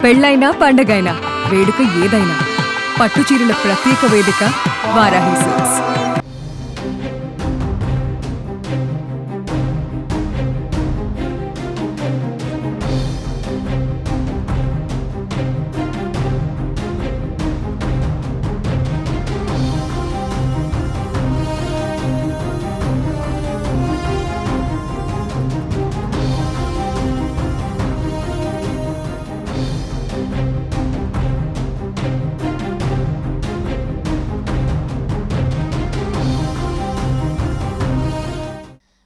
పెళ్ళైనా పండగైనా వేడుక ఏదైనా పట్టుచీరల ప్రత్యేక వేదిక వారాహి సిల్క్స్.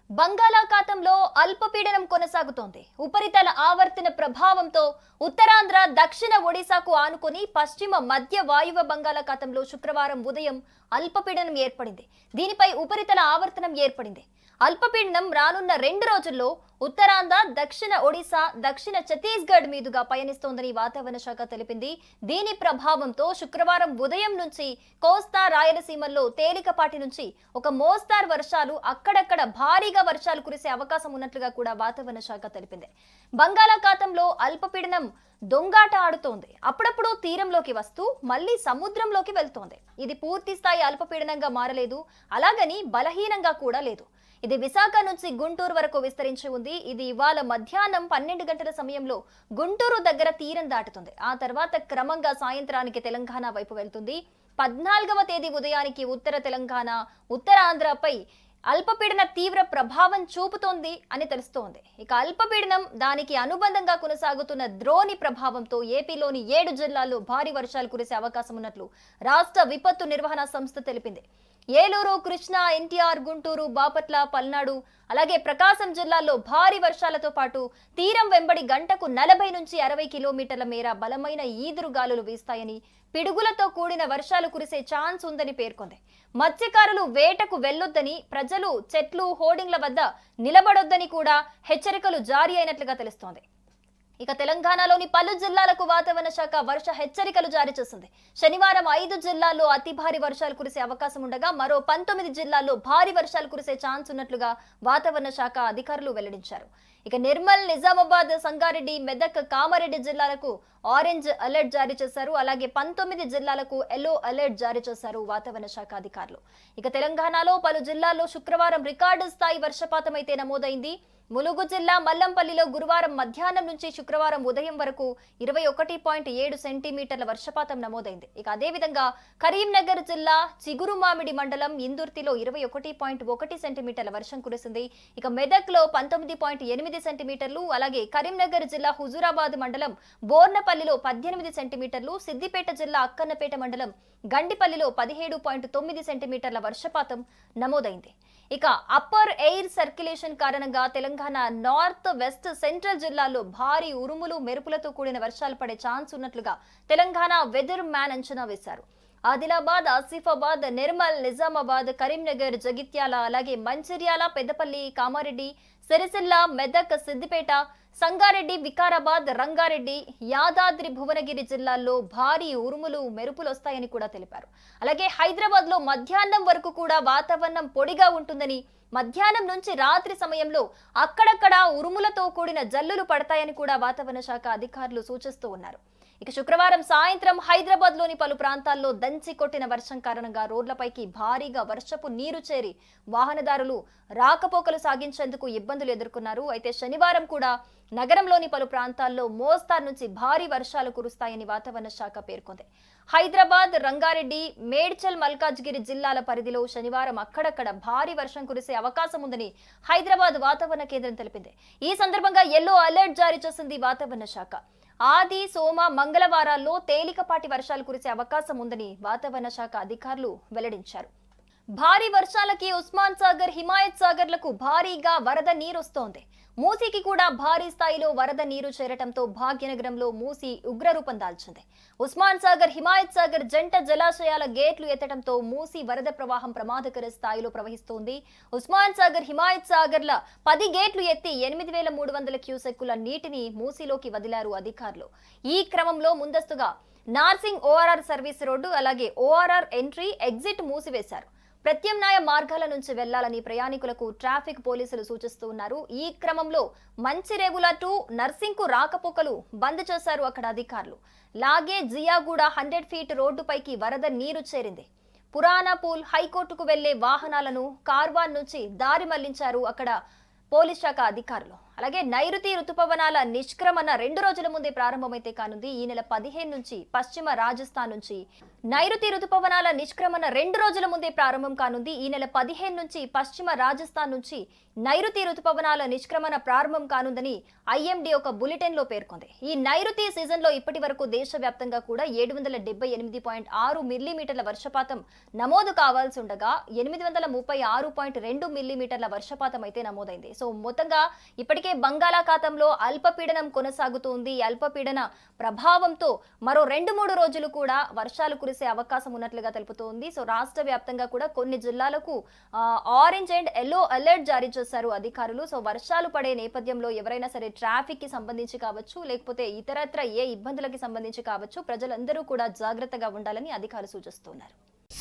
బంగాళాఖాతంలో అల్పపీడనం కొనసాగుతోంది. ఉపరితల ఆవర్తన ప్రభావంతో ఉత్తరాంధ్ర, దక్షిణ ఒడిశాకు ఆనుకొని పశ్చిమ మధ్య వాయువ్య బంగాళాఖాతంలో శుక్రవారం ఉదయం అల్పపీడనం ఏర్పడింది. దీనిపై ఉపరితల ఆవర్తనం ఏర్పడింది. అల్పపీడనం రానున్న 2 రోజుల్లో ఉత్తరాంధ్ర, దక్షిణ ఒడిశా, దక్షిణ ఛత్తీస్గఢ్ మీదుగా పయనిస్తోందని వాతావరణ శాఖ తెలిపింది. దీని ప్రభావంతో శుక్రవారం ఉదయం నుంచి కోస్తా, రాయలసీమల్లో తేలికపాటి నుంచి ఒక మోస్తారు వర్షాలు, అక్కడక్కడ భారీగా వర్షాలు కురిసే అవకాశం ఉన్నట్లుగా కూడా వాతావరణ శాఖ తెలిపింది. బంగాళాఖాతంలో అల్పపీడనం దొంగాట ఆడుతోంది. అప్పుడప్పుడు తీరంలోకి వస్తూ మళ్లీ సముద్రంలోకి వెళ్తోంది. ఇది పూర్తి స్థాయి అల్పపీడనంగా మారలేదు, అలాగని బలహీనంగా కూడా లేదు. ఇది విశాఖ నుంచి గుంటూరు వరకు విస్తరించి ఉంది. ఇది ఇవాళ మధ్యాహ్నం 12 గంటల సమయంలో గుంటూరు దగ్గర తీరం దాటుతుంది. ఆ తర్వాత క్రమంగా సాయంత్రానికి తెలంగాణ వైపు వెళ్తుంది. 14వ తేదీ ఉదయానికి ఉత్తర తెలంగాణ, ఉత్తరాంధ్రపై అల్పపీడన తీవ్ర ప్రభావం చూపుతోంది అని తెలుస్తోంది. ఇక అల్పపీడనం, దానికి అనుబంధంగా కొనసాగుతున్న ద్రోణి ప్రభావంతో ఏపీలోని 7 జిల్లాల్లో భారీ వర్షాలు కురిసే అవకాశం ఉన్నట్లు రాష్ట్ర విపత్తు నిర్వహణ సంస్థ తెలిపింది. ఏలూరు, కృష్ణా, ఎన్టీఆర్, గుంటూరు, బాపట్ల, పల్నాడు, అలాగే ప్రకాశం జిల్లాల్లో భారీ వర్షాలతో పాటు తీరం వెంబడి గంటకు 40 నుంచి 60 కిలోమీటర్ల మేర బలమైన ఈదురుగాలులు వీస్తాయని, పిడుగులతో కూడిన వర్షాలు కురిసే ఛాన్స్ ఉందని పేర్కొంది. మత్స్యకారులు వేటకు వెళ్లొద్దని, ప్రజలు చెట్లు, హోర్డింగ్ల వద్ద నిలబడొద్దని కూడా హెచ్చరికలు జారీ అయినట్లుగా తెలుస్తోంది. ఇక తెలంగాణలోని పలు జిల్లాలకు వాతావరణ శాఖ వర్ష హెచ్చరికలు జారీ చేసింది. శనివారం 5 జిల్లాల్లో అతి భారీ వర్షాలు కురిసే అవకాశం ఉండగా మరో 19 జిల్లాల్లో భారీ వర్షాలు కురిసే ఛాన్స్ ఉన్నట్లుగా వాతావరణ శాఖ అధికారులు వెల్లడించారు. ఇక నిర్మల్, నిజామాబాద్, సంగారెడ్డి, మెదక్, కామారెడ్డి జిల్లాలకు ఆరెంజ్ అలర్ట్ జారీ చేశారు. అలాగే 19 జిల్లాలకు ఎల్లో అలర్ట్ జారీ చేశారు వాతావరణ శాఖ అధికారులు. ఇక తెలంగాణలో పలు జిల్లాల్లో శుక్రవారం రికార్డు స్థాయి వర్షపాతం అయితే నమోదైంది. ములుగు జిల్లా మల్లంపల్లిలో గురువారం మధ్యాహ్నం నుంచి శుక్రవారం ఉదయం వరకు 21.7 సెంటీమీటర్ల వర్షపాతం నమోదైంది. ఇక అదేవిధంగా కరీంనగర్ జిల్లా చిగురుమామిడి మండలం ఇందుర్తిలో 21.1 సెంటీమీటర్ల వర్షం కురిసింది. ఇక మెదక్లో 19.8 సెంటీమీటర్లు, అలాగే కరీంనగర్ జిల్లా హుజూరాబాద్ మండలం బోర్నపల్లిలో 18 సెంటీమీటర్లు, సిద్దిపేట జిల్లా అక్కన్నపేట మండలం గండిపల్లిలో 17.9 సెంటీమీటర్ల వర్షపాతం నమోదైంది. ఇక అప్పర్ ఎయిర్ సర్క్యులేషన్ కారణంగా తెలంగాణ నార్త్, వెస్ట్, సెంట్రల్ జిల్లాల్లో భారీ ఉరుములు, మెరుపులతో కూడిన వర్షాలు పడే ఛాన్స్ ఉన్నట్లుగా తెలంగాణ వెదర్ మ్యాన్ అంచనా వేశారు. ఆదిలాబాద్, ఆసిఫాబాద్, నిర్మల్, నిజామాబాద్, కరీంనగర్, జగిత్యాల, అలాగే మంచిర్యాల, పెద్దపల్లి, కామారెడ్డి, సిరిసిల్ల, మెదక్, సిద్దిపేట, సంగారెడ్డి, వికారాబాద్, రంగారెడ్డి, యాదాద్రి, భువనగిరి జిల్లాల్లో భారీ ఉరుములు, మెరుపులు వస్తాయని కూడా తెలిపారు. అలాగే హైదరాబాద్ లో మధ్యాహ్నం వరకు కూడా వాతావరణం పొడిగా ఉంటుందని, మధ్యాహ్నం నుంచి రాత్రి సమయంలో అక్కడక్కడ ఉరుములతో కూడిన జల్లులు పడతాయని కూడా వాతావరణ శాఖ అధికారులు సూచిస్తూ ఉన్నారు. ఇక శుక్రవారం సాయంత్రం హైదరాబాద్ లోని పలు ప్రాంతాల్లో దంచి కొట్టిన వర్షం కారణంగా రోడ్లపైకి భారీగా వర్షపు నీరు చేరి వాహనదారులు రాకపోకలు సాగించేందుకు ఇబ్బందులు ఎదుర్కొన్నారు. అయితే శనివారం కూడా నగరంలోని పలు ప్రాంతాల్లో మోస్తారు నుంచి భారీ వర్షాలు కురుస్తాయని వాతావరణ శాఖ పేర్కొంది. హైదరాబాద్, రంగారెడ్డి, మేడ్చల్, మల్కాజ్గిరి జిల్లాల పరిధిలో శనివారం అక్కడక్కడ భారీ వర్షం కురిసే అవకాశం ఉందని హైదరాబాద్ వాతావరణ కేంద్రం తెలిపింది. ఈ సందర్భంగా ఎల్లో అలర్ట్ జారీ చేసింది వాతావరణ శాఖ. ఆది, సోమ, మంగళవారాల్లో తేలికపాటి వర్షాలు కురిసే అవకాశం ఉందని వాతావరణ శాఖ అధికారులు వెల్లడించారు. భారీ వర్షాలకి ఉస్మాన్ సాగర్, హిమాయత్ సాగర్లకు భారీగా వరద నీరొస్తోంది. మూసీకి కూడా భారీ స్థాయిలో వరద నీరు చేరటంతో భాగ్యనగరంలో మూసీ ఉగ్రరూపం దాల్చింది. ఉస్మాన్ సాగర్, హిమాయత్ సాగర్ జంట జలాశయాల గేట్లు ఎత్తడంతో మూసీ వరద ప్రవాహం ప్రమాదకర స్థాయిలో ప్రవహిస్తోంది. ఉస్మాన్ సాగర్, హిమాయత్ సాగర్ల 10 గేట్లు ఎత్తి 8,300 క్యూసెక్కుల నీటిని మూసీలోకి వదిలారు అధికారులు. ఈ క్రమంలో ముందస్తుగా నార్సింగ్ ఓఆర్ఆర్ సర్వీస్ రోడ్డు, అలాగే ఓఆర్ఆర్ ఎంట్రీ, ఎగ్జిట్ మూసివేశారు. ప్రత్యామ్నాయ మార్గాల నుంచి వెళ్లాలని ప్రయాణికులకు ట్రాఫిక్ పోలీసులు సూచిస్తూ ఉన్నారు. ఈ క్రమంలో మంచిరేగుల టు నర్సింగ్ కు రాకపోకలు బంద్ చేశారు అక్కడ అధికారులు. లాగే జియాగూడ 100 ఫీట్ రోడ్డుపైకి వరద నీరు చేరింది. పురాణపూల్ హైకోర్టుకు వెళ్లే వాహనాలను కార్వాన్ నుంచి దారి మళ్లించారు అక్కడ పోలీస్ శాఖ అధికారులు. అలాగే నైరుతి రుతుపవనాల నిష్క్రమణ 2 రోజుల ముందే ప్రారంభమైతే కానుంది. ఈ నెల 15 నుంచి పశ్చిమ రాజస్థాన్ నుంచి నైరుతి రుతుపవనాల నిష్క్రమణ 2 రోజుల ముందే ప్రారంభం కానుంది. ఈ నెల 15 నుంచి పశ్చిమ రాజస్థాన్ నుంచి నైరుతి రుతుపవనాల నిష్క్రమణ ప్రారంభం కానుందని ఐఎండీ ఒక బులెటిన్ లో పేర్కొంది. ఈ నైరుతి సీజన్ లో ఇప్పటి వరకు దేశవ్యాప్తంగా కూడా 778.6 మిల్లీమీటర్ల వర్షపాతం నమోదు కావాల్సి ఉండగా 836.2 మిల్లీమీటర్ల వర్షపాతం అయితే నమోదైంది. సో మొత్తంగా ఇప్పటికే బంగాళాఖాతంలో అల్పపీడనం కొనసాగుతోంది. అల్పపీడన ప్రభావంతో మరో 2-3 రోజులు కూడా వర్షాలు కురిసే అవకాశం ఉన్నట్లుగా తెలుపుతోంది. సో రాష్ట్ర వ్యాప్తంగా కూడా కొన్ని జిల్లాలకు ఆరెంజ్ అండ్ ఎల్లో అలర్ట్ జారీ చేశారు అధికారులు. సో వర్షాలు పడే నేపథ్యంలో ఎవరైనా సరే ట్రాఫిక్ కి సంబంధించి కావచ్చు, లేకపోతే ఇతరత్ర ఏ ఇబ్బందులకి సంబంధించి కావచ్చు, ప్రజలందరూ కూడా జాగ్రత్తగా ఉండాలని అధికారులు సూచిస్తున్నారు.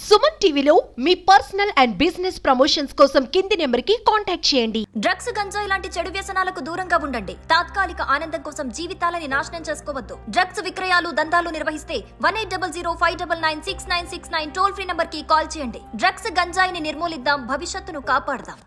సుమన్ టీవీలో మీ పర్సనల్ అండ్ బిజినెస్ ప్రమోషన్స్ కోసం కింది నెంబర్కి కాంటాక్ట్ చేయండి. డ్రగ్స్, గంజాయి లాంటి చెడు వ్యసనాలకు దూరంగా ఉండండి. తాత్కాలిక ఆనందం కోసం జీవితాలని నాశనం చేసుకోవద్దు. డ్రగ్స్ విక్రయాలు, దందాలు నిర్వహిస్తే 180059969969 టోల్ ఫ్రీ నంబర్ కి కాల్ చేయండి. డ్రగ్స్, గంజాయిని నిర్మూలిద్దాం, భవిష్యత్తును కాపాడదాం.